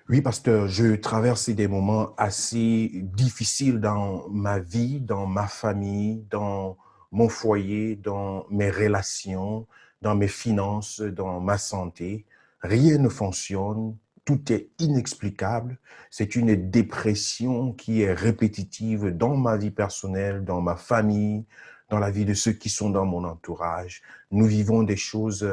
Oui, pasteur, je traverse des moments assez difficiles dans ma vie, dans ma famille, dans mon foyer, dans mes relations, dans mes finances, dans ma santé. Rien ne fonctionne, tout est inexplicable. C'est une dépression qui est répétitive dans ma vie personnelle, dans ma famille, dans la vie de ceux qui sont dans mon entourage. Nous vivons des choses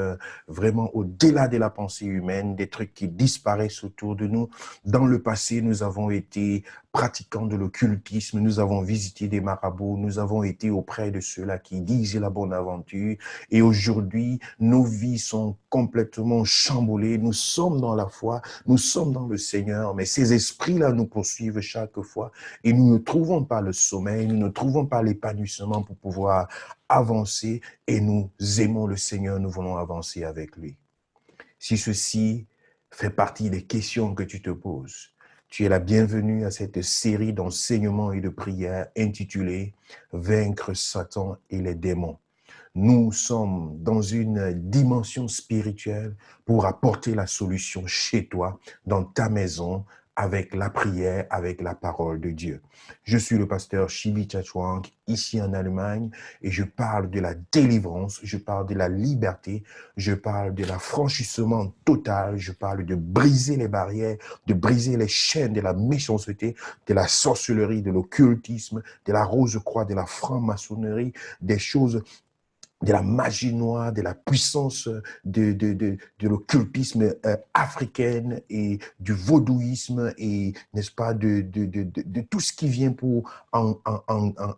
vraiment au-delà de la pensée humaine, des trucs qui disparaissent autour de nous. Dans le passé, nous avons été pratiquants de l'occultisme, nous avons visité des marabouts, nous avons été auprès de ceux-là qui disent la bonne aventure. Et aujourd'hui, nos vies sont complètement chamboulées. Nous sommes dans la foi, nous sommes dans le Seigneur, mais ces esprits-là nous poursuivent chaque fois et nous ne trouvons pas le sommeil, nous ne trouvons pas l'épanouissement pour pouvoir avancer et nous aimons le Seigneur, nous voulons avancer avec lui. Si ceci fait partie des questions que tu te poses, tu es la bienvenue à cette série d'enseignements et de prières intitulée « Vaincre Satan et les démons ». Nous sommes dans une dimension spirituelle pour apporter la solution chez toi, dans ta maison, avec la prière, avec la parole de Dieu. Je suis le pasteur Shibi Chachwang, ici en Allemagne, et je parle de la délivrance, je parle de la liberté, je parle de l'affranchissement total, je parle de briser les barrières, de briser les chaînes de la méchanceté, de la sorcellerie, de l'occultisme, de la rose-croix, de la franc-maçonnerie, des choses de la magie noire, de la puissance de l'occultisme africaine et du vaudouisme et, n'est-ce pas, de tout ce qui vient pour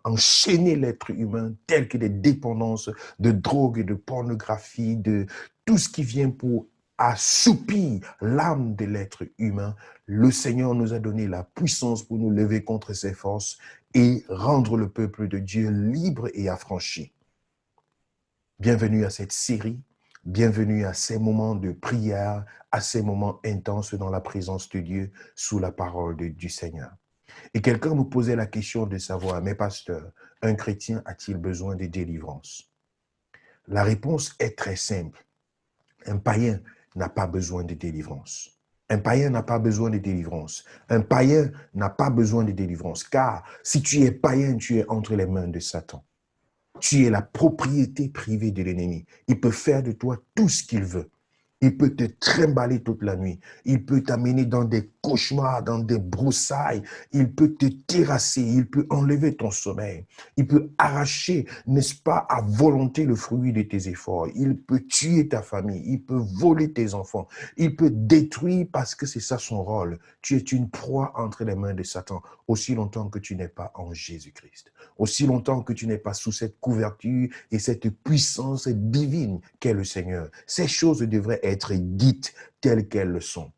enchaîner l'être humain, tel que des dépendances de drogue et de pornographie, de tout ce qui vient pour assoupir l'âme de l'être humain. Le Seigneur nous a donné la puissance pour nous lever contre ces forces et rendre le peuple de Dieu libre et affranchi. Bienvenue à cette série, bienvenue à ces moments de prière, à ces moments intenses dans la présence de Dieu, sous la parole du Seigneur. Et quelqu'un nous posait la question de savoir, mais pasteur, un chrétien a-t-il besoin de délivrance? La réponse est très simple. Un païen n'a pas besoin de délivrance. Un païen n'a pas besoin de délivrance. Un païen n'a pas besoin de délivrance, car si tu es païen, tu es entre les mains de Satan. Tu es la propriété privée de l'ennemi. Il peut faire de toi tout ce qu'il veut. Il peut te trimballer toute la nuit. Il peut t'amener dans des cauchemars, dans des broussailles. Il peut te terrasser. Il peut enlever ton sommeil. Il peut arracher, n'est-ce pas, à volonté le fruit de tes efforts. Il peut tuer ta famille. Il peut voler tes enfants. Il peut détruire parce que c'est ça son rôle. Tu es une proie entre les mains de Satan aussi longtemps que tu n'es pas en Jésus-Christ. Aussi longtemps que tu n'es pas sous cette couverture et cette puissance divine qu'est le Seigneur. Ces choses devraient être dites telles qu'elles le sont.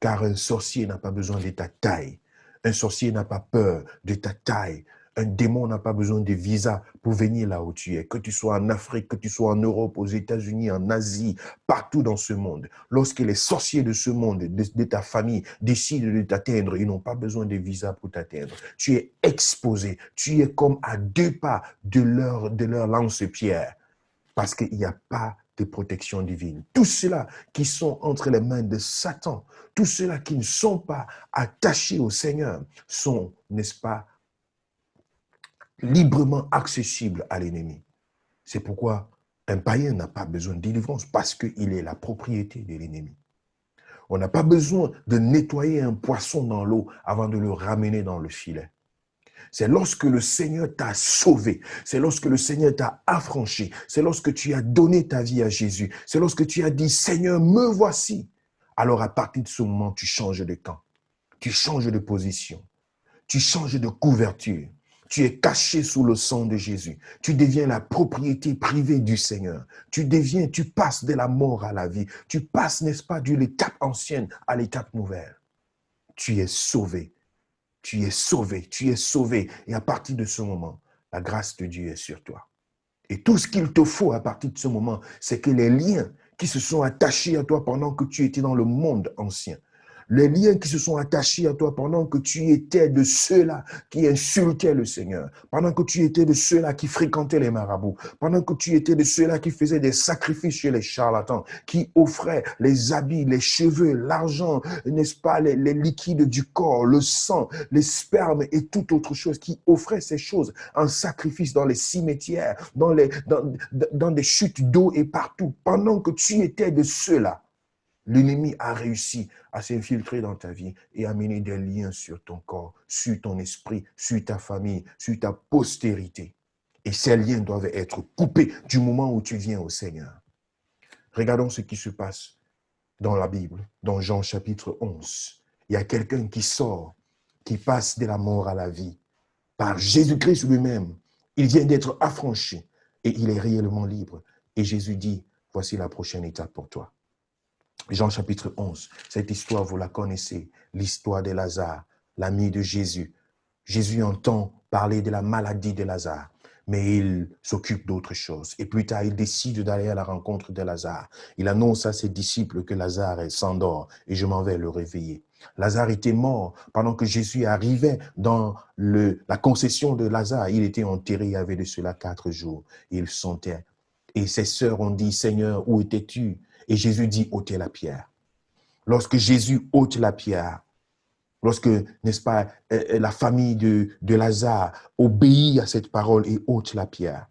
Car un sorcier n'a pas besoin de ta taille. Un sorcier n'a pas peur de ta taille. Un démon n'a pas besoin de visa pour venir là où tu es. Que tu sois en Afrique, que tu sois en Europe, aux États-Unis, en Asie, partout dans ce monde. Lorsque les sorciers de ce monde, de ta famille, décident de t'atteindre, ils n'ont pas besoin de visa pour t'atteindre. Tu es exposé. Tu es comme à 2 pas de leur lance-pierre. Parce qu'il n'y a pas de protection divine. Tous ceux-là qui sont entre les mains de Satan, tous ceux-là qui ne sont pas attachés au Seigneur, sont, n'est-ce pas, librement accessibles à l'ennemi. C'est pourquoi un païen n'a pas besoin de délivrance, parce qu'il est la propriété de l'ennemi. On n'a pas besoin de nettoyer un poisson dans l'eau avant de le ramener dans le filet. C'est lorsque le Seigneur t'a sauvé, c'est lorsque le Seigneur t'a affranchi, c'est lorsque tu as donné ta vie à Jésus, c'est lorsque tu as dit, Seigneur, me voici. Alors à partir de ce moment, tu changes de camp, tu changes de position, tu changes de couverture. Tu es caché sous le sang de Jésus. Tu deviens la propriété privée du Seigneur. Tu passes de la mort à la vie. Tu passes, n'est-ce pas, de l'étape ancienne à l'étape nouvelle. Tu es sauvé. Tu es sauvé, tu es sauvé. Et à partir de ce moment, la grâce de Dieu est sur toi. Et tout ce qu'il te faut à partir de ce moment, c'est que les liens qui se sont attachés à toi pendant que tu étais dans le monde ancien, les liens qui se sont attachés à toi pendant que tu étais de ceux-là qui insultaient le Seigneur, pendant que tu étais de ceux-là qui fréquentaient les marabouts, pendant que tu étais de ceux-là qui faisaient des sacrifices chez les charlatans, qui offraient les habits, les cheveux, l'argent, n'est-ce pas, les liquides du corps, le sang, les spermes et toute autre chose, qui offraient ces choses en sacrifice dans les cimetières, dans des chutes d'eau et partout. Pendant que tu étais de ceux-là, l'ennemi a réussi à s'infiltrer dans ta vie et à mener des liens sur ton corps, sur ton esprit, sur ta famille, sur ta postérité. Et ces liens doivent être coupés du moment où tu viens au Seigneur. Regardons ce qui se passe dans la Bible, dans Jean chapitre 11. Il y a quelqu'un qui sort, qui passe de la mort à la vie. Par Jésus-Christ lui-même, il vient d'être affranchi et il est réellement libre. Et Jésus dit, voici la prochaine étape pour toi. Jean chapitre 11, cette histoire, vous la connaissez, l'histoire de Lazare, l'ami de Jésus. Jésus entend parler de la maladie de Lazare, mais il s'occupe d'autre chose. Et plus tard, il décide d'aller à la rencontre de Lazare. Il annonce à ses disciples que Lazare s'endort et je m'en vais le réveiller. Lazare était mort pendant que Jésus arrivait dans la concession de Lazare. Il était enterré, il y avait de cela 4 jours. Il sentait. Et ses sœurs ont dit, Seigneur, où étais-tu? Et Jésus dit, ôtez la pierre. Lorsque Jésus ôte la pierre, lorsque, n'est-ce pas, la famille de Lazare obéit à cette parole et ôte la pierre,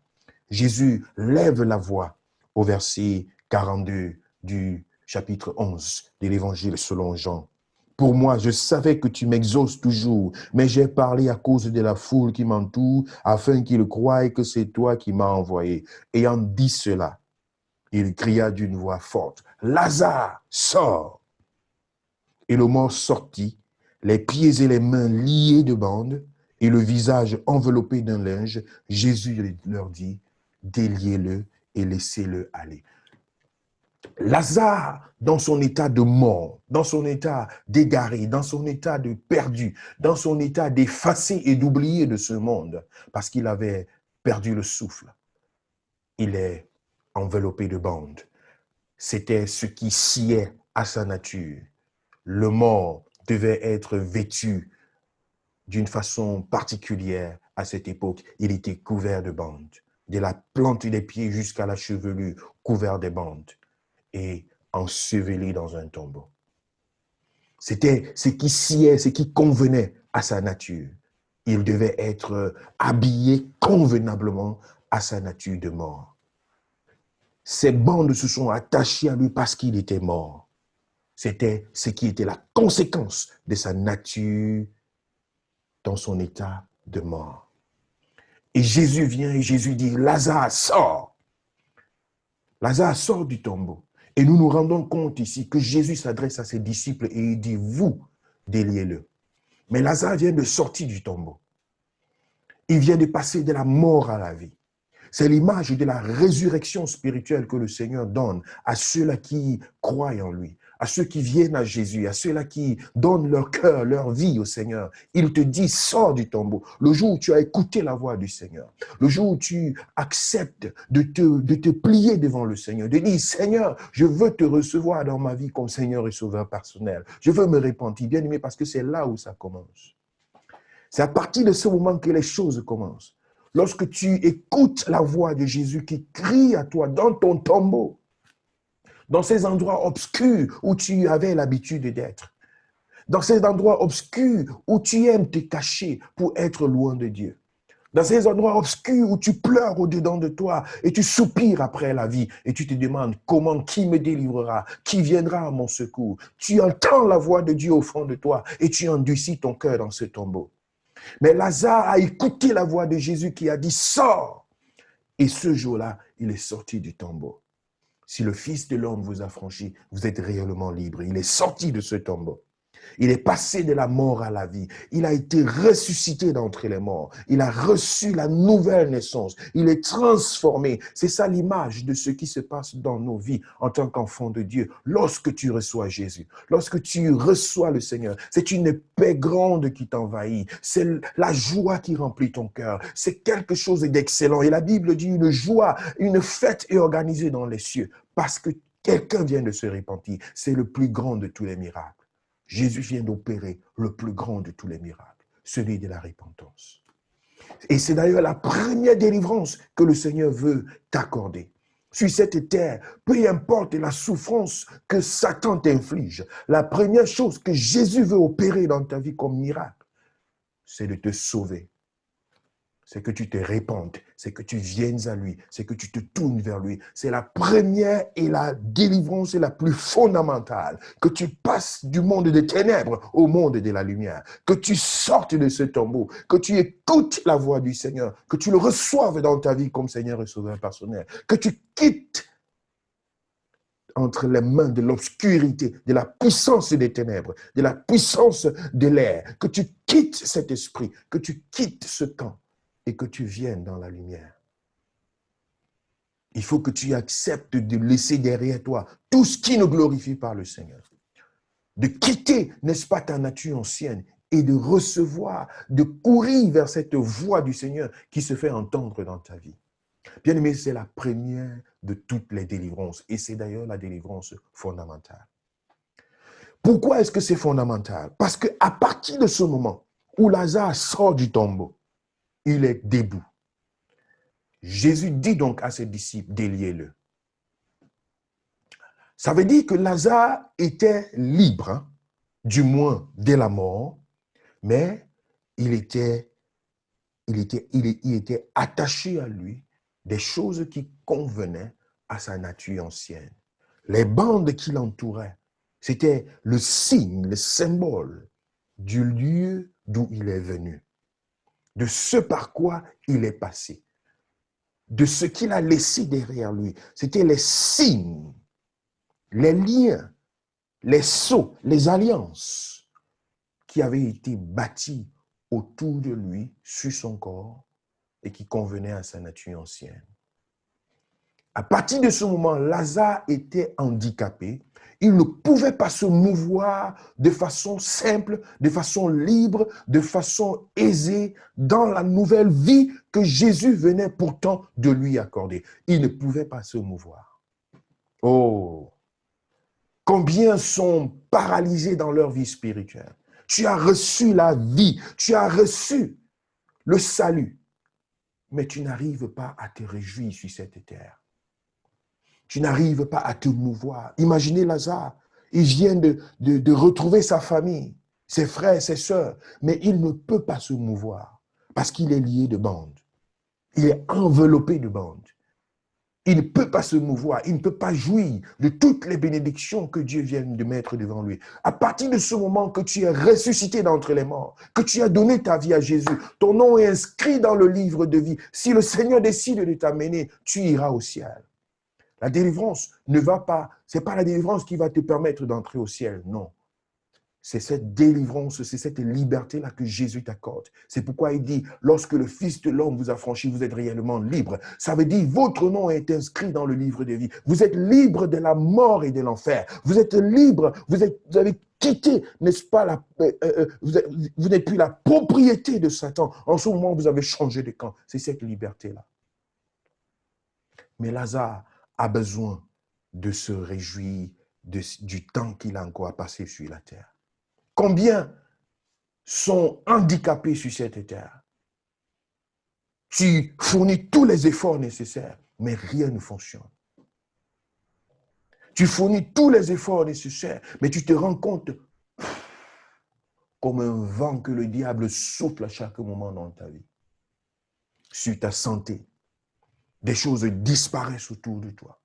Jésus lève la voix au verset 42 du chapitre 11 de l'évangile selon Jean. Pour moi, je savais que tu m'exauces toujours, mais j'ai parlé à cause de la foule qui m'entoure, afin qu'ils croient que c'est toi qui m'as envoyé. Ayant dit cela, il cria d'une voix forte, « Lazare, sors !» Et le mort sortit, les pieds et les mains liés de bandes, et le visage enveloppé d'un linge. Jésus leur dit, « Déliez-le et laissez-le aller. » Lazare, dans son état de mort, dans son état d'égaré, dans son état de perdu, dans son état d'effacé et d'oublié de ce monde, parce qu'il avait perdu le souffle, il est enveloppé de bandes. C'était ce qui sied à sa nature. Le mort devait être vêtu d'une façon particulière à cette époque. Il était couvert de bandes, de la plante des pieds jusqu'à la chevelure, couvert de bandes et enseveli dans un tombeau. C'était ce qui sied, ce qui convenait à sa nature. Il devait être habillé convenablement à sa nature de mort. Ces bandes se sont attachées à lui parce qu'il était mort. C'était ce qui était la conséquence de sa nature dans son état de mort. Et Jésus vient et Jésus dit, Lazare, sort. Lazare sort du tombeau. Et nous nous rendons compte ici que Jésus s'adresse à ses disciples et il dit, vous, déliez-le. Mais Lazare vient de sortir du tombeau. Il vient de passer de la mort à la vie. C'est l'image de la résurrection spirituelle que le Seigneur donne à ceux-là qui croient en lui, à ceux qui viennent à Jésus, à ceux-là qui donnent leur cœur, leur vie au Seigneur. Il te dit, sors du tombeau. Le jour où tu as écouté la voix du Seigneur, le jour où tu acceptes de te plier devant le Seigneur, de dire, Seigneur, je veux te recevoir dans ma vie comme Seigneur et Sauveur personnel. Je veux me repentir, bien aimé, parce que c'est là où ça commence. C'est à partir de ce moment que les choses commencent. Lorsque tu écoutes la voix de Jésus qui crie à toi dans ton tombeau, dans ces endroits obscurs où tu avais l'habitude d'être, dans ces endroits obscurs où tu aimes te cacher pour être loin de Dieu, dans ces endroits obscurs où tu pleures au-dedans de toi et tu soupires après la vie et tu te demandes comment, qui me délivrera, qui viendra à mon secours. Tu entends la voix de Dieu au fond de toi et tu endurcis ton cœur dans ce tombeau. Mais Lazare a écouté la voix de Jésus qui a dit « Sors !» Et ce jour-là, il est sorti du tombeau. Si le Fils de l'homme vous a franchi, vous êtes réellement libre. Il est sorti de ce tombeau. Il est passé de la mort à la vie. Il a été ressuscité d'entre les morts. Il a reçu la nouvelle naissance. Il est transformé. C'est ça l'image de ce qui se passe dans nos vies en tant qu'enfants de Dieu. Lorsque tu reçois Jésus, lorsque tu reçois le Seigneur, c'est une paix grande qui t'envahit. C'est la joie qui remplit ton cœur. C'est quelque chose d'excellent. Et la Bible dit une joie, une fête est organisée dans les cieux parce que quelqu'un vient de se repentir. C'est le plus grand de tous les miracles. Jésus vient d'opérer le plus grand de tous les miracles, celui de la repentance. Et c'est d'ailleurs la première délivrance que le Seigneur veut t'accorder. Sur cette terre, peu importe la souffrance que Satan t'inflige, la première chose que Jésus veut opérer dans ta vie comme miracle, c'est de te sauver. C'est que tu te répandes, c'est que tu viennes à lui, c'est que tu te tournes vers lui. C'est la première et la délivrance la plus fondamentale. Que tu passes du monde des ténèbres au monde de la lumière. Que tu sortes de ce tombeau, que tu écoutes la voix du Seigneur, que tu le reçoives dans ta vie comme Seigneur et Sauveur personnel. Que tu quittes entre les mains de l'obscurité, de la puissance des ténèbres, de la puissance de l'air. Que tu quittes cet esprit, que tu quittes ce temps. Et que tu viennes dans la lumière. Il faut que tu acceptes de laisser derrière toi tout ce qui ne glorifie pas le Seigneur. De quitter, n'est-ce pas, ta nature ancienne et de recevoir, de courir vers cette voix du Seigneur qui se fait entendre dans ta vie. Bien-aimé, c'est la première de toutes les délivrances et c'est d'ailleurs la délivrance fondamentale. Pourquoi est-ce que c'est fondamental? Parce qu'à partir de ce moment où Lazare sort du tombeau, il est debout. Jésus dit donc à ses disciples, déliez-le. Ça veut dire que Lazare était libre, hein, du moins dès la mort, mais il était attaché à lui des choses qui convenaient à sa nature ancienne. Les bandes qui l'entouraient, c'était le signe, le symbole du lieu d'où il est venu, de ce par quoi il est passé, de ce qu'il a laissé derrière lui. C'était les signes, les liens, les sceaux, les alliances qui avaient été bâtis autour de lui, sur son corps, et qui convenaient à sa nature ancienne. À partir de ce moment, Lazare était handicapé. Il ne pouvait pas se mouvoir de façon simple, de façon libre, de façon aisée dans la nouvelle vie que Jésus venait pourtant de lui accorder. Il ne pouvait pas se mouvoir. Oh! Combien sont paralysés dans leur vie spirituelle? Tu as reçu la vie, tu as reçu le salut, mais tu n'arrives pas à te réjouir sur cette terre. Tu n'arrives pas à te mouvoir. Imaginez Lazare, il vient de retrouver sa famille, ses frères, ses sœurs, mais il ne peut pas se mouvoir parce qu'il est lié de bandes. Il est enveloppé de bandes. Il ne peut pas se mouvoir, il ne peut pas jouir de toutes les bénédictions que Dieu vient de mettre devant lui. À partir de ce moment que tu es ressuscité d'entre les morts, que tu as donné ta vie à Jésus, ton nom est inscrit dans le livre de vie. Si le Seigneur décide de t'amener, tu iras au ciel. La délivrance ne va pas, c'est pas la délivrance qui va te permettre d'entrer au ciel, non. C'est cette délivrance, c'est cette liberté-là que Jésus t'accorde. C'est pourquoi il dit, lorsque le Fils de l'homme vous a franchi, vous êtes réellement libre. Ça veut dire, votre nom est inscrit dans le livre de vie. Vous êtes libre de la mort et de l'enfer. Vous êtes libre, vous avez quitté, n'est-ce pas, vous n'êtes plus la propriété de Satan. En ce moment, vous avez changé de camp. C'est cette liberté-là. Mais Lazare a besoin de se réjouir du temps qu'il a encore à passer sur la terre. Combien sont handicapés sur cette terre? Tu fournis tous les efforts nécessaires, mais rien ne fonctionne. Tu fournis tous les efforts nécessaires, mais tu te rends compte comme un vent que le diable souffle à chaque moment dans ta vie. Sur ta santé, des choses disparaissent autour de toi.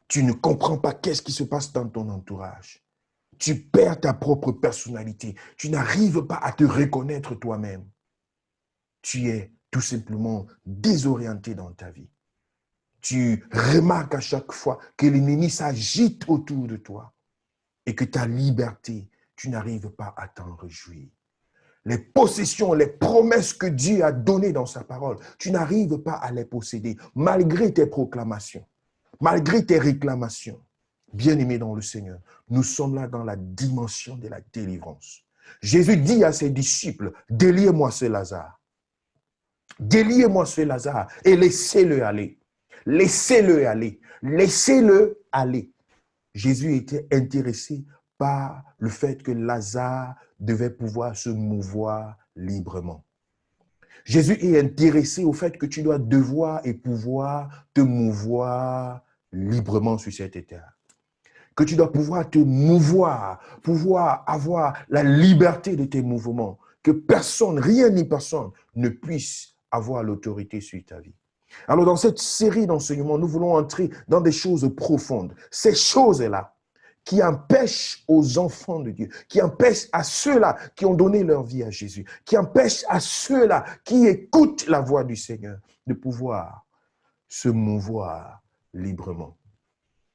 Tu ne comprends pas qu'est-ce qui se passe dans ton entourage. Tu perds ta propre personnalité. Tu n'arrives pas à te reconnaître toi-même. Tu es tout simplement désorienté dans ta vie. Tu remarques à chaque fois que l'ennemi s'agite autour de toi et que ta liberté, tu n'arrives pas à t'en réjouir. Les possessions, les promesses que Dieu a données dans sa parole, tu n'arrives pas à les posséder malgré tes proclamations, malgré tes réclamations. Bien-aimés dans le Seigneur, nous sommes là dans la dimension de la délivrance. Jésus dit à ses disciples, déliez-moi ce Lazare. Déliez-moi ce Lazare et laissez-le aller. Laissez-le aller. Laissez-le aller. Jésus était intéressé par le fait que Lazare devait pouvoir se mouvoir librement. Jésus est intéressé au fait que tu dois devoir et pouvoir te mouvoir librement sur cette terre. Que tu dois pouvoir te mouvoir, pouvoir avoir la liberté de tes mouvements. Que personne, rien ni personne ne puisse avoir l'autorité sur ta vie. Alors dans cette série d'enseignements, nous voulons entrer dans des choses profondes. Ces choses-là qui empêchent aux enfants de Dieu, qui empêchent à ceux-là qui ont donné leur vie à Jésus, qui empêchent à ceux-là qui écoutent la voix du Seigneur de pouvoir se mouvoir librement.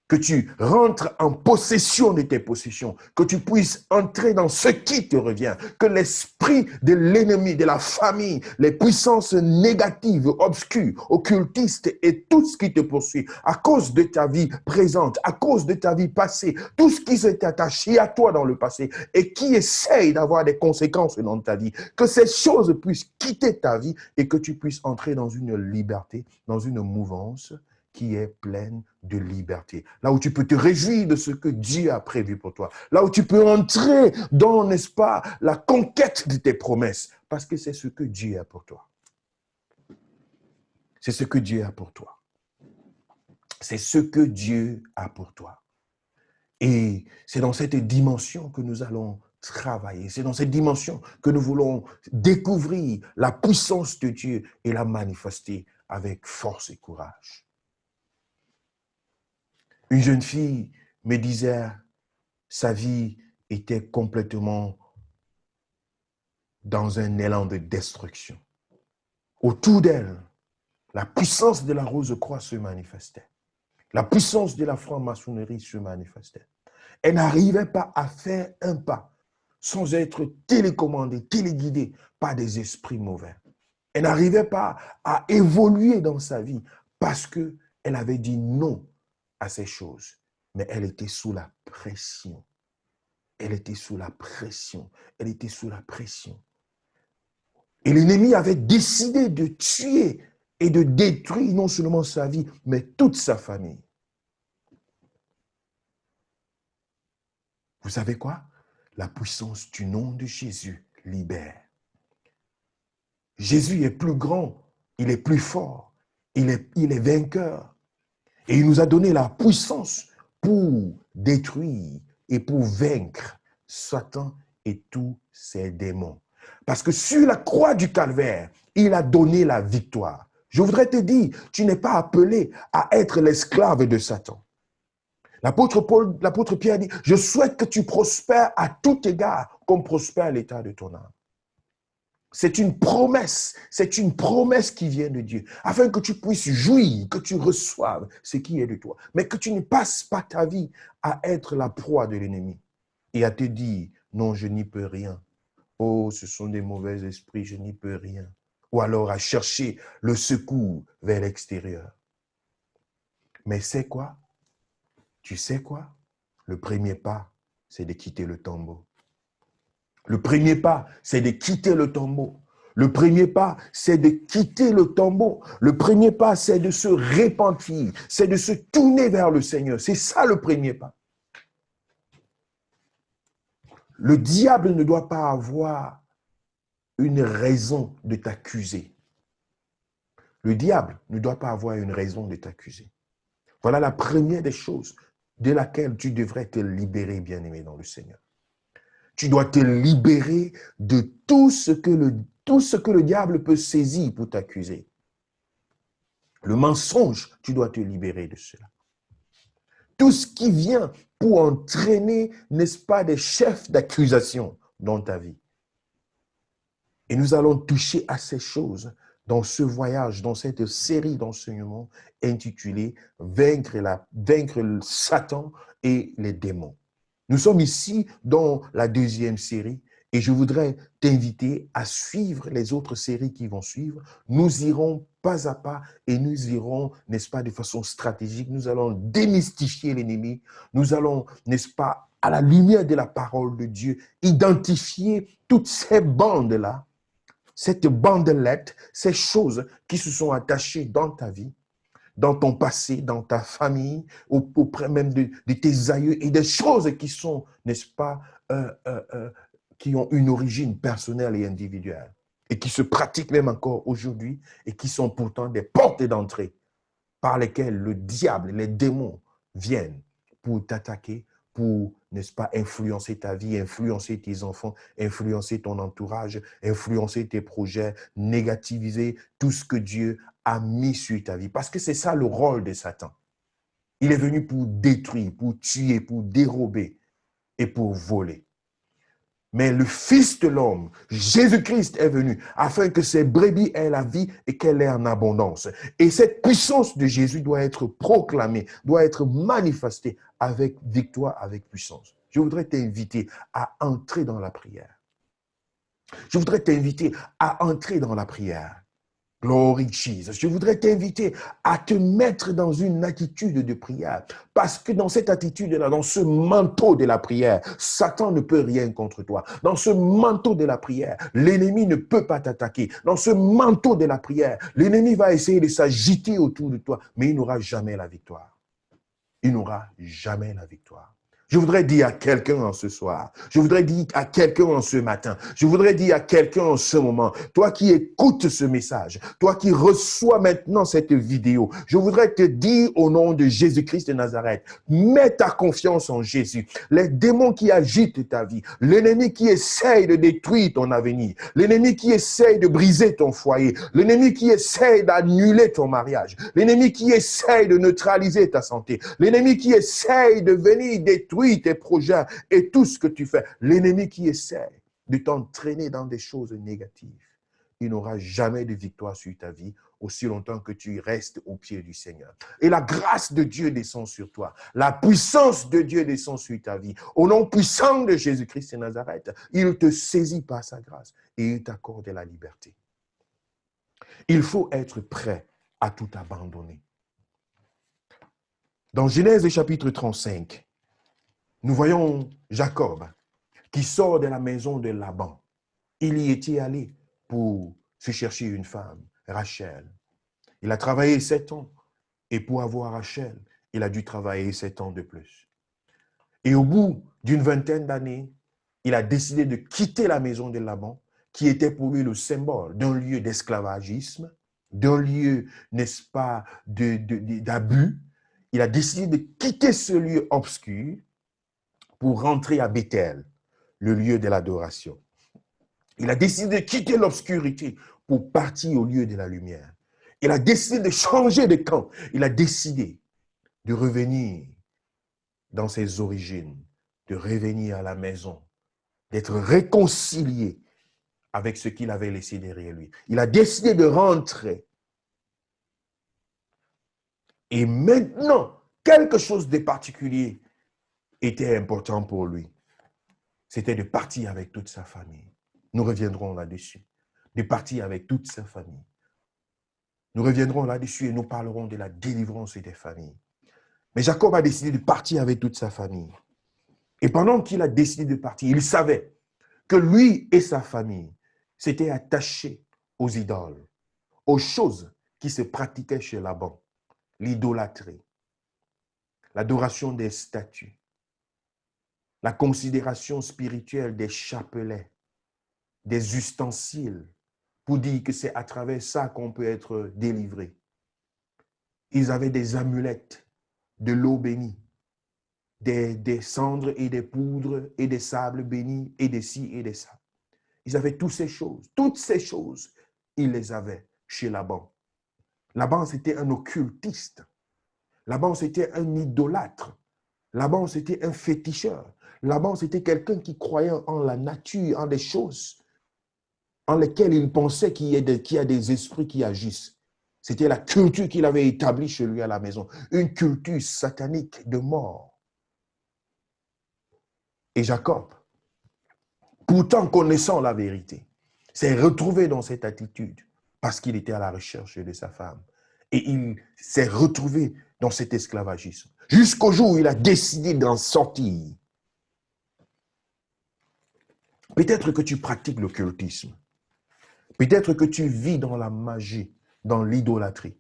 Que tu rentres en possession de tes possessions, que tu puisses entrer dans ce qui te revient, que l'esprit de l'ennemi, de la famille, les puissances négatives, obscures, occultistes et tout ce qui te poursuit à cause de ta vie présente, à cause de ta vie passée, tout ce qui s'est attaché à toi dans le passé et qui essaye d'avoir des conséquences dans ta vie, que ces choses puissent quitter ta vie et que tu puisses entrer dans une liberté, dans une mouvance qui est pleine de liberté. Là où tu peux te réjouir de ce que Dieu a prévu pour toi. Là où tu peux entrer dans, n'est-ce pas, la conquête de tes promesses. Parce que c'est ce que Dieu a pour toi. C'est ce que Dieu a pour toi. C'est ce que Dieu a pour toi. Et c'est dans cette dimension que nous allons travailler. C'est dans cette dimension que nous voulons découvrir la puissance de Dieu et la manifester avec force et courage. Une jeune fille me disait, sa vie était complètement dans un élan de destruction. Autour d'elle, la puissance de la Rose-Croix se manifestait. La puissance de la franc-maçonnerie se manifestait. Elle n'arrivait pas à faire un pas sans être télécommandée, téléguidée par des esprits mauvais. Elle n'arrivait pas à évoluer dans sa vie parce qu'elle avait dit non à ces choses. Mais elle était sous la pression. Elle était sous la pression. Elle était sous la pression. Et l'ennemi avait décidé de tuer et de détruire non seulement sa vie, mais toute sa famille. Vous savez quoi? La puissance du nom de Jésus libère. Jésus est plus grand, il est plus fort, il est vainqueur. Et il nous a donné la puissance pour détruire et pour vaincre Satan et tous ses démons. Parce que sur la croix du calvaire, il a donné la victoire. Je voudrais te dire, tu n'es pas appelé à être l'esclave de Satan. L'apôtre Pierre dit, je souhaite que tu prospères à tout égard, comme prospère l'état de ton âme. C'est une promesse qui vient de Dieu, afin que tu puisses jouir, que tu reçoives ce qui est de toi, mais que tu ne passes pas ta vie à être la proie de l'ennemi et à te dire, non, je n'y peux rien. Oh, ce sont des mauvais esprits, je n'y peux rien. Ou alors à chercher le secours vers l'extérieur. Mais c'est quoi? Tu sais quoi? Le premier pas, c'est de quitter le tombeau. Le premier pas, c'est de quitter le tombeau. Le premier pas, c'est de quitter le tombeau. Le premier pas, c'est de se repentir. C'est de se tourner vers le Seigneur. C'est ça le premier pas. Le diable ne doit pas avoir une raison de t'accuser. Le diable ne doit pas avoir une raison de t'accuser. Voilà la première des choses de laquelle tu devrais te libérer, bien-aimé dans le Seigneur. Tu dois te libérer de tout ce que le diable peut saisir pour t'accuser. Le mensonge, tu dois te libérer de cela. Tout ce qui vient pour entraîner, n'est-ce pas, des chefs d'accusation dans ta vie. Et nous allons toucher à ces choses dans ce voyage, dans cette série d'enseignements intitulée « Vaincre Satan et les démons ». Nous sommes ici dans la deuxième série et je voudrais t'inviter à suivre les autres séries qui vont suivre. Nous irons pas à pas et nous irons, n'est-ce pas, de façon stratégique. Nous allons démystifier l'ennemi. Nous allons, n'est-ce pas, à la lumière de la parole de Dieu, identifier toutes ces bandes-là, cette bandelette, ces choses qui se sont attachées dans ta vie, dans ton passé, dans ta famille, auprès même de tes aïeux et des choses qui sont, n'est-ce pas, qui ont une origine personnelle et individuelle et qui se pratiquent même encore aujourd'hui et qui sont pourtant des portes d'entrée par lesquelles le diable, les démons viennent pour t'attaquer, pour, n'est-ce pas, influencer ta vie, influencer tes enfants, influencer ton entourage, influencer tes projets, négativiser tout ce que Dieu a mis sur ta vie. Parce que c'est ça le rôle de Satan. Il est venu pour détruire, pour tuer, pour dérober et pour voler. Mais le Fils de l'homme, Jésus-Christ, est venu afin que ces brebis aient la vie et qu'elle ait en abondance. Et cette puissance de Jésus doit être proclamée, doit être manifestée avec victoire, avec puissance. Je voudrais t'inviter à entrer dans la prière. Je voudrais t'inviter à entrer dans la prière. Glory Jesus. Je voudrais t'inviter à te mettre dans une attitude de prière. Parce que dans cette attitude-là, dans ce manteau de la prière, Satan ne peut rien contre toi. Dans ce manteau de la prière, l'ennemi ne peut pas t'attaquer. Dans ce manteau de la prière, l'ennemi va essayer de s'agiter autour de toi, mais il n'aura jamais la victoire. Il n'aura jamais la victoire. Je voudrais dire à quelqu'un en ce soir, je voudrais dire à quelqu'un en ce matin, je voudrais dire à quelqu'un en ce moment, toi qui écoutes ce message, toi qui reçois maintenant cette vidéo, je voudrais te dire au nom de Jésus-Christ de Nazareth, mets ta confiance en Jésus. Les démons qui agitent ta vie, l'ennemi qui essaye de détruire ton avenir, l'ennemi qui essaye de briser ton foyer, l'ennemi qui essaye d'annuler ton mariage, l'ennemi qui essaye de neutraliser ta santé, l'ennemi qui essaye de venir détruire tes projets et tout ce que tu fais. L'ennemi qui essaie de t'entraîner dans des choses négatives, il n'aura jamais de victoire sur ta vie aussi longtemps que tu restes au pied du Seigneur. Et la grâce de Dieu descend sur toi. La puissance de Dieu descend sur ta vie. Au nom puissant de Jésus-Christ de Nazareth, il te saisit par sa grâce et il t'accorde la liberté. Il faut être prêt à tout abandonner. Dans Genèse chapitre 35, nous voyons Jacob qui sort de la maison de Laban. Il y était allé pour se chercher une femme, Rachel. Il a travaillé 7 ans et pour avoir Rachel, il a dû travailler 7 ans de plus. Et au bout d'une vingtaine d'années, il a décidé de quitter la maison de Laban, qui était pour lui le symbole d'un lieu d'esclavagisme, d'un lieu, n'est-ce pas, d'abus. Il a décidé de quitter ce lieu obscur pour rentrer à Bethel, le lieu de l'adoration. Il a décidé de quitter l'obscurité pour partir au lieu de la lumière. Il a décidé de changer de camp. Il a décidé de revenir dans ses origines, de revenir à la maison, d'être réconcilié avec ce qu'il avait laissé derrière lui. Il a décidé de rentrer. Et maintenant, quelque chose de particulier était important pour lui. C'était de partir avec toute sa famille. Nous reviendrons là-dessus. De partir avec toute sa famille. Nous reviendrons là-dessus et nous parlerons de la délivrance des familles. Mais Jacob a décidé de partir avec toute sa famille. Et pendant qu'il a décidé de partir, il savait que lui et sa famille s'étaient attachés aux idoles, aux choses qui se pratiquaient chez Laban. L'idolâtrie, l'adoration des statues, la considération spirituelle des chapelets, des ustensiles, pour dire que c'est à travers ça qu'on peut être délivré. Ils avaient des amulettes, de l'eau bénie, des cendres et des poudres et des sables bénis et des ci et des ça. Ils avaient toutes ces choses, ils les avaient chez Laban. Laban, c'était un occultiste. Laban, c'était un idolâtre. Laban, c'était un féticheur. Laban, c'était quelqu'un qui croyait en la nature, en des choses en lesquelles il pensait qu'il y a des esprits qui agissent. C'était la culture qu'il avait établie chez lui à la maison. Une culture satanique de mort. Et Jacob, pourtant connaissant la vérité, s'est retrouvé dans cette attitude parce qu'il était à la recherche de sa femme. Et il s'est retrouvé dans cet esclavagisme. Jusqu'au jour où il a décidé d'en sortir. Peut-être que tu pratiques l'occultisme. Peut-être que tu vis dans la magie, dans l'idolâtrie.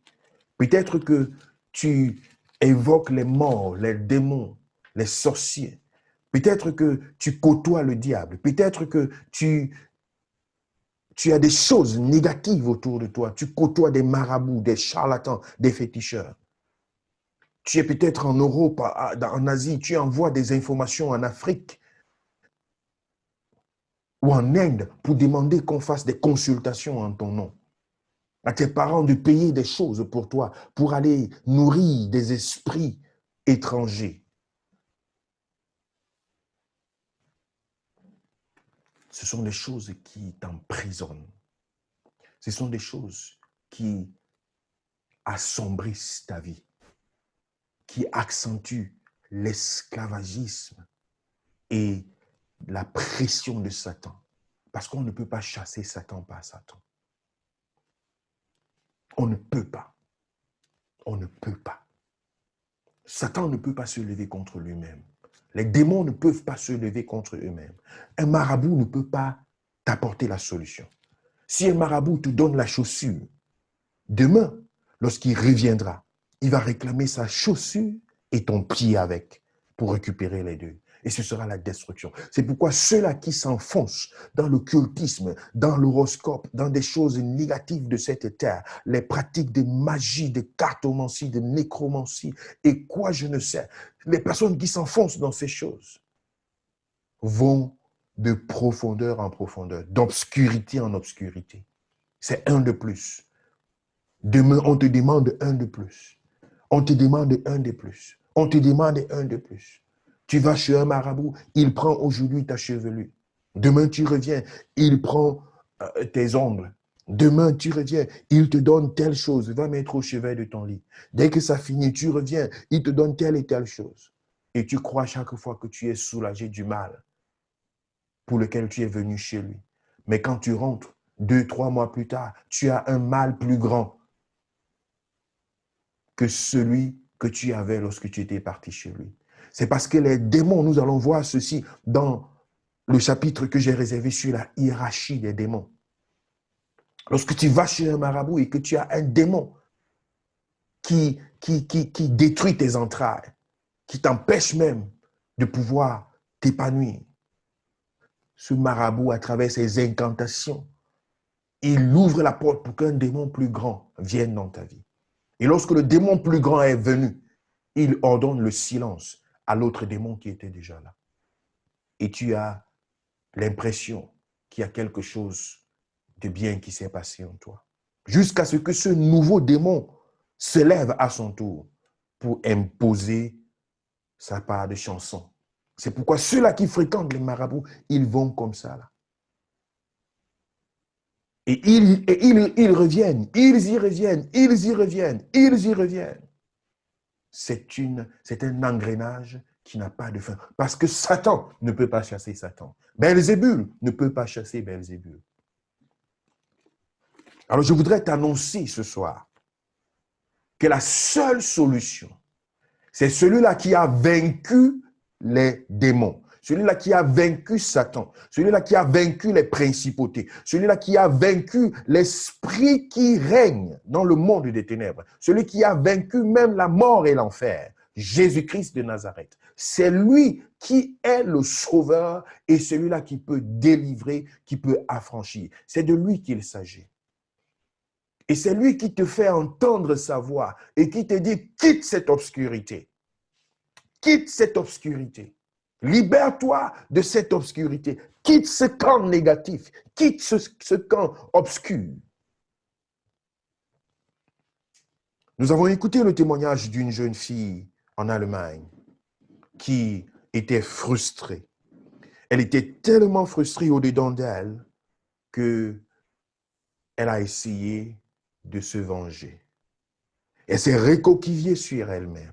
Peut-être que tu évoques les morts, les démons, les sorciers. Peut-être que tu côtoies le diable. Peut-être que tu as des choses négatives autour de toi. Tu côtoies des marabouts, des charlatans, des féticheurs. Tu es peut-être en Europe, en Asie, tu envoies des informations en Afrique ou en Inde pour demander qu'on fasse des consultations en ton nom. À tes parents de payer des choses pour toi, pour aller nourrir des esprits étrangers. Ce sont des choses qui t'emprisonnent. Ce sont des choses qui assombrissent ta vie, qui accentuent l'esclavagisme et la pression de Satan. Parce qu'on ne peut pas chasser Satan par Satan. On ne peut pas. On ne peut pas. Satan ne peut pas se lever contre lui-même. Les démons ne peuvent pas se lever contre eux-mêmes. Un marabout ne peut pas t'apporter la solution. Si un marabout te donne la chaussure, demain, lorsqu'il reviendra, il va réclamer sa chaussure et ton pied avec pour récupérer les deux. Et ce sera la destruction. C'est pourquoi ceux-là qui s'enfoncent dans l'occultisme, dans l'horoscope, dans des choses négatives de cette terre, les pratiques de magie, de cartomancie, de nécromancie et quoi je ne sais, les personnes qui s'enfoncent dans ces choses vont de profondeur en profondeur, d'obscurité en obscurité. C'est un de plus. Demain, on te demande un de plus. On te demande un de plus. On te demande un de plus. Tu vas chez un marabout, il prend aujourd'hui ta chevelure. Demain, tu reviens, il prend tes ongles. Demain, tu reviens, il te donne telle chose, va mettre au chevet de ton lit. Dès que ça finit, tu reviens, il te donne telle et telle chose. Et tu crois chaque fois que tu es soulagé du mal pour lequel tu es venu chez lui. Mais quand tu rentres, 2, 3 mois plus tard, tu as un mal plus grand que celui que tu avais lorsque tu étais parti chez lui. C'est parce que les démons, nous allons voir ceci dans le chapitre que j'ai réservé sur la hiérarchie des démons. Lorsque tu vas chez un marabout et que tu as un démon qui détruit tes entrailles, qui t'empêche même de pouvoir t'épanouir, ce marabout, à travers ses incantations, il ouvre la porte pour qu'un démon plus grand vienne dans ta vie. Et lorsque le démon plus grand est venu, il ordonne le silence à l'autre démon qui était déjà là. Et tu as l'impression qu'il y a quelque chose de bien qui s'est passé en toi. Jusqu'à ce que ce nouveau démon se lève à son tour pour imposer sa part de chanson. C'est pourquoi ceux-là qui fréquentent les marabouts, ils vont comme ça là. Et ils reviennent, ils y reviennent, ils y reviennent, ils y reviennent. C'est un engrenage qui n'a pas de fin. Parce que Satan ne peut pas chasser Satan. Belzébul ne peut pas chasser Belzébul. Alors je voudrais t'annoncer ce soir que la seule solution, c'est celui-là qui a vaincu les démons, celui-là qui a vaincu Satan, celui-là qui a vaincu les principautés, celui-là qui a vaincu l'esprit qui règne dans le monde des ténèbres, celui qui a vaincu même la mort et l'enfer, Jésus-Christ de Nazareth. C'est lui qui est le sauveur et celui-là qui peut délivrer, qui peut affranchir. C'est de lui qu'il s'agit. Et c'est lui qui te fait entendre sa voix et qui te dit, quitte cette obscurité. Quitte cette obscurité. Libère-toi de cette obscurité. Quitte ce camp négatif. Quitte ce camp obscur. Nous avons écouté le témoignage d'une jeune fille en Allemagne qui était frustrée. Elle était tellement frustrée au-dedans d'elle qu'elle a essayé de se venger. Elle s'est recoquillée sur elle-même.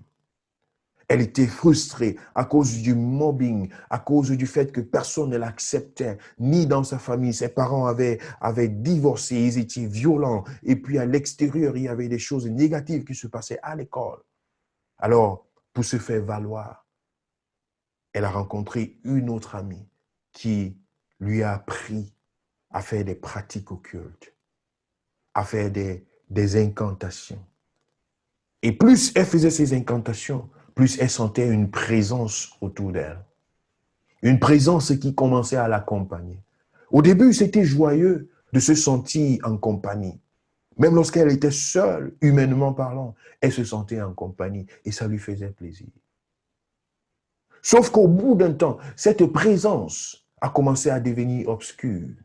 Elle était frustrée à cause du mobbing, à cause du fait que personne ne l'acceptait, ni dans sa famille. Ses parents avaient divorcé, ils étaient violents. Et puis à l'extérieur, il y avait des choses négatives qui se passaient à l'école. Alors, pour se faire valoir, elle a rencontré une autre amie qui lui a appris à faire des pratiques occultes, à faire des incantations. Et plus elle faisait ses incantations, plus elle sentait une présence autour d'elle. Une présence qui commençait à l'accompagner. Au début, c'était joyeux de se sentir en compagnie. Même lorsqu'elle était seule, humainement parlant, elle se sentait en compagnie et ça lui faisait plaisir. Sauf qu'au bout d'un temps, cette présence a commencé à devenir obscure.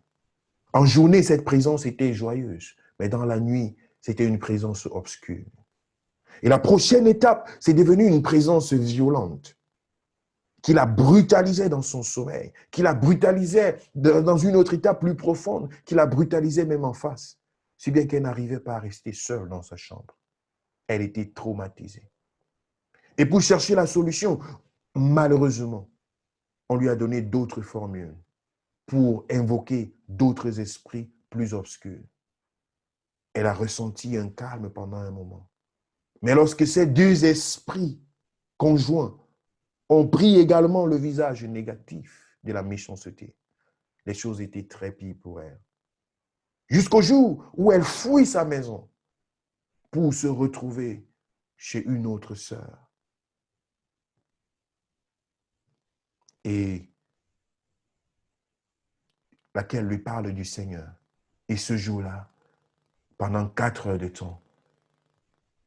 En journée, cette présence était joyeuse, mais dans la nuit, c'était une présence obscure. Et la prochaine étape, c'est devenu une présence violente, qui la brutalisait dans son sommeil, qui la brutalisait dans une autre étape plus profonde, qui la brutalisait même en face, si bien qu'elle n'arrivait pas à rester seule dans sa chambre. Elle était traumatisée. Et pour chercher la solution, malheureusement, on lui a donné d'autres formules pour invoquer d'autres esprits plus obscurs. Elle a ressenti un calme pendant un moment. Mais lorsque ces deux esprits conjoints ont pris également le visage négatif de la méchanceté, les choses étaient très pires pour elle. Jusqu'au jour où elle fuit sa maison pour se retrouver chez une autre sœur. Et laquelle lui parle du Seigneur. Et ce jour-là, pendant 4 heures de temps,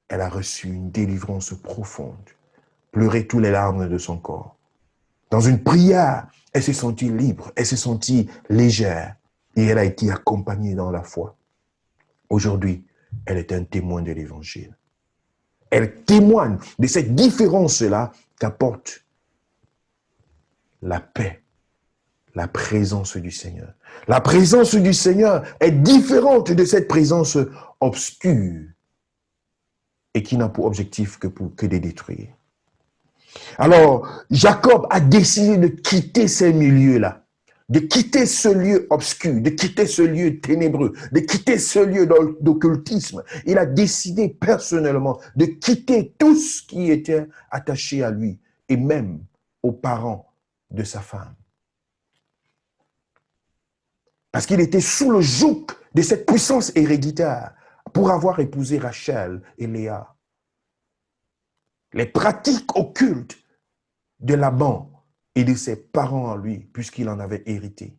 elle a reçu une délivrance profonde, pleuré toutes les larmes de son corps. Dans une prière, elle s'est sentie libre, elle s'est sentie légère et elle a été accompagnée dans la foi. Aujourd'hui, elle est un témoin de l'Évangile. Elle témoigne de cette différence-là qu'apporte la paix, la présence du Seigneur. La présence du Seigneur est différente de cette présence obscure et qui n'a pour objectif que de détruire. Alors, Jacob a décidé de quitter ces milieux-là, de quitter ce lieu obscur, de quitter ce lieu ténébreux, de quitter ce lieu d'occultisme. Il a décidé personnellement de quitter tout ce qui était attaché à lui et même aux parents de sa femme. Parce qu'il était sous le joug de cette puissance héréditaire pour avoir épousé Rachel et Léa. Les pratiques occultes de Laban et de ses parents à lui, puisqu'il en avait hérité,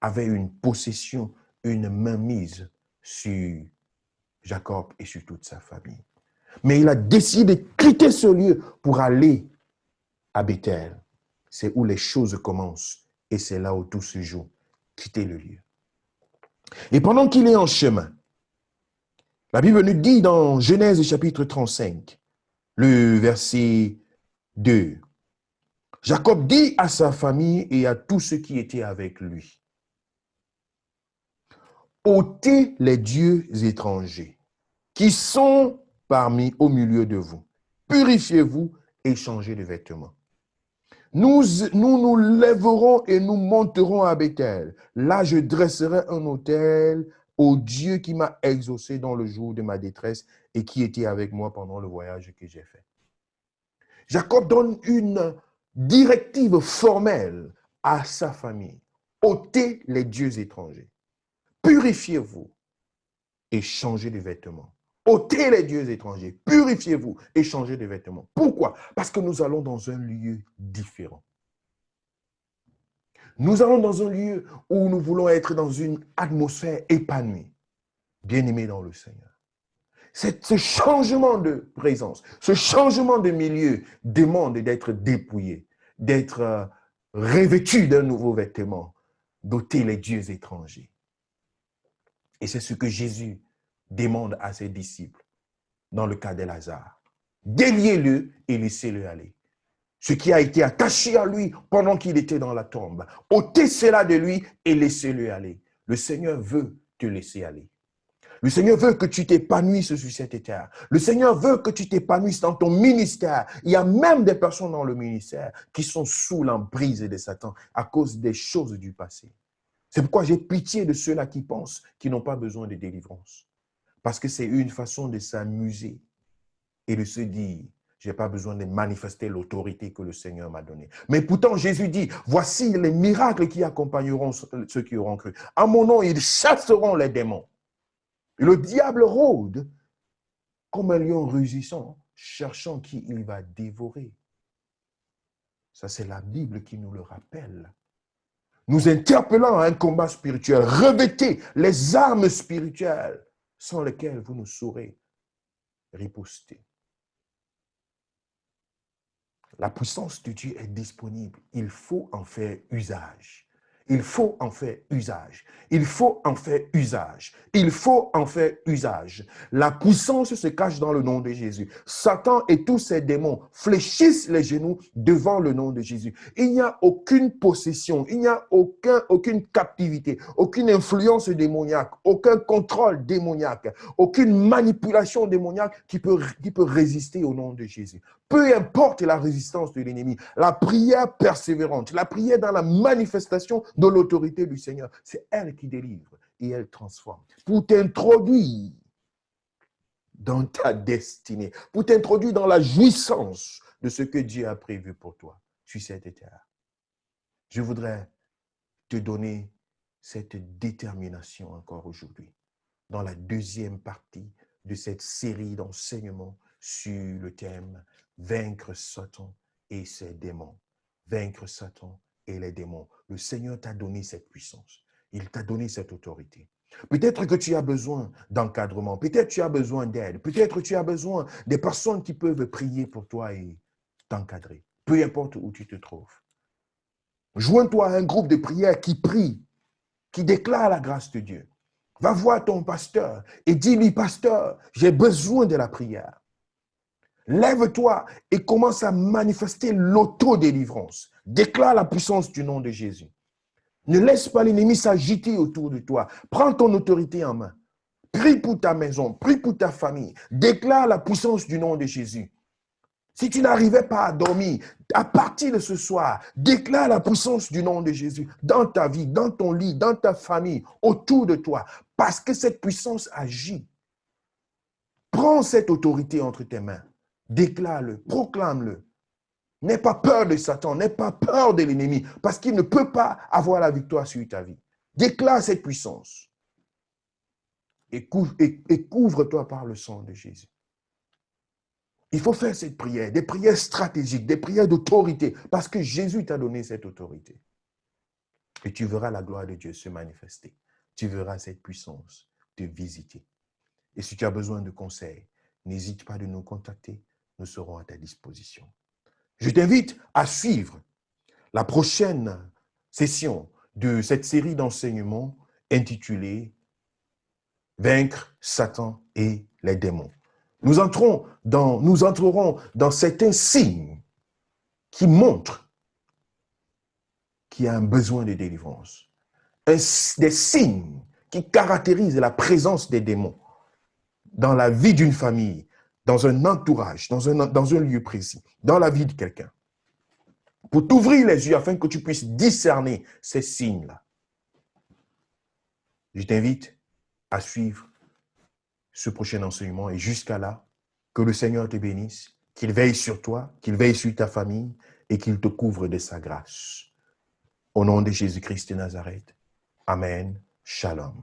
avaient une possession, une mainmise sur Jacob et sur toute sa famille. Mais il a décidé de quitter ce lieu pour aller à Bethel. C'est où les choses commencent et c'est là où tout se joue. Quitter le lieu. Et pendant qu'il est en chemin, la Bible nous dit dans Genèse chapitre 35, le verset 2, Jacob dit à sa famille et à tous ceux qui étaient avec lui, ôtez les dieux étrangers qui sont au milieu de vous. Purifiez-vous et changez de vêtements. Nous lèverons et nous monterons à Bethel. Là, je dresserai un autel au Dieu qui m'a exaucé dans le jour de ma détresse et qui était avec moi pendant le voyage que j'ai fait. Jacob donne une directive formelle à sa famille. Ôtez les dieux étrangers. Purifiez-vous et changez de vêtements. Ôtez les dieux étrangers. Purifiez-vous et changez de vêtements. Pourquoi? Parce que nous allons dans un lieu différent. Nous allons dans un lieu où nous voulons être dans une atmosphère épanouie, bien-aimés dans le Seigneur. Ce changement de présence, ce changement de milieu demande d'être dépouillé, d'être revêtu d'un nouveau vêtement, d'ôter les dieux étrangers. Et c'est ce que Jésus demande à ses disciples dans le cas de Lazare. Déliez-le et laissez-le aller. Ce qui a été attaché à lui pendant qu'il était dans la tombe, ôtez cela de lui et laissez-le aller. Le Seigneur veut te laisser aller. Le Seigneur veut que tu t'épanouisses sur cette terre. Le Seigneur veut que tu t'épanouisses dans ton ministère. Il y a même des personnes dans le ministère qui sont sous l'emprise de Satan à cause des choses du passé. C'est pourquoi j'ai pitié de ceux-là qui pensent qu'ils n'ont pas besoin de délivrance. Parce que c'est une façon de s'amuser et de se dire, je n'ai pas besoin de manifester l'autorité que le Seigneur m'a donnée. Mais pourtant, Jésus dit, voici les miracles qui accompagneront ceux qui auront cru. À mon nom, ils chasseront les démons. Le diable rôde comme un lion rugissant, cherchant qui il va dévorer. Ça, c'est la Bible qui nous le rappelle. Nous interpellant à un combat spirituel, revêtez les armes spirituelles sans lesquelles vous ne saurez riposter. La puissance de Dieu est disponible. Il faut en faire usage. Il faut en faire usage. Il faut en faire usage. Il faut en faire usage. La puissance se cache dans le nom de Jésus. Satan et tous ses démons fléchissent les genoux devant le nom de Jésus. Il n'y a aucune possession, il n'y a aucune captivité, aucune influence démoniaque, aucun contrôle démoniaque, aucune manipulation démoniaque qui peut résister au nom de Jésus. Peu importe la résistance de l'ennemi, la prière persévérante, la prière dans la manifestation de l'autorité du Seigneur, c'est elle qui délivre et elle transforme. Pour t'introduire dans ta destinée, pour t'introduire dans la jouissance de ce que Dieu a prévu pour toi sur cette terre. Je voudrais te donner cette détermination encore aujourd'hui, dans la deuxième partie de cette série d'enseignements sur le thème « Vaincre Satan et ses démons ». Vaincre Satan et les démons. Le Seigneur t'a donné cette puissance. Il t'a donné cette autorité. Peut-être que tu as besoin d'encadrement. Peut-être que tu as besoin d'aide. Peut-être que tu as besoin des personnes qui peuvent prier pour toi et t'encadrer. Peu importe où tu te trouves. Joins-toi à un groupe de prière qui prie, qui déclare la grâce de Dieu. Va voir ton pasteur et dis-lui, pasteur, j'ai besoin de la prière. Lève-toi et commence à manifester l'autodélivrance. Déclare la puissance du nom de Jésus. Ne laisse pas l'ennemi s'agiter autour de toi. Prends ton autorité en main. Prie pour ta maison, prie pour ta famille. Déclare la puissance du nom de Jésus. Si tu n'arrivais pas à dormir, à partir de ce soir, déclare la puissance du nom de Jésus dans ta vie, dans ton lit, dans ta famille, autour de toi. Parce que cette puissance agit. Prends cette autorité entre tes mains. Déclare-le, proclame-le. N'aie pas peur de Satan, n'aie pas peur de l'ennemi, parce qu'il ne peut pas avoir la victoire sur ta vie. Déclare cette puissance. Et couvre-toi par le sang de Jésus. Il faut faire cette prière, des prières stratégiques, des prières d'autorité, parce que Jésus t'a donné cette autorité. Et tu verras la gloire de Dieu se manifester. Tu verras cette puissance te visiter. Et si tu as besoin de conseils, n'hésite pas de nous contacter. Nous serons à ta disposition. Je t'invite à suivre la prochaine session de cette série d'enseignements intitulée « Vaincre Satan et les démons ». Nous entrerons dans certains signes qui montrent qu'il y a un besoin de délivrance. Des signes qui caractérisent la présence des démons dans la vie d'une famille, dans un entourage, dans un lieu précis, dans la vie de quelqu'un. Pour t'ouvrir les yeux afin que tu puisses discerner ces signes-là. Je t'invite à suivre ce prochain enseignement et jusqu'à là, que le Seigneur te bénisse, qu'il veille sur toi, qu'il veille sur ta famille et qu'il te couvre de sa grâce. Au nom de Jésus-Christ de Nazareth. Amen. Shalom.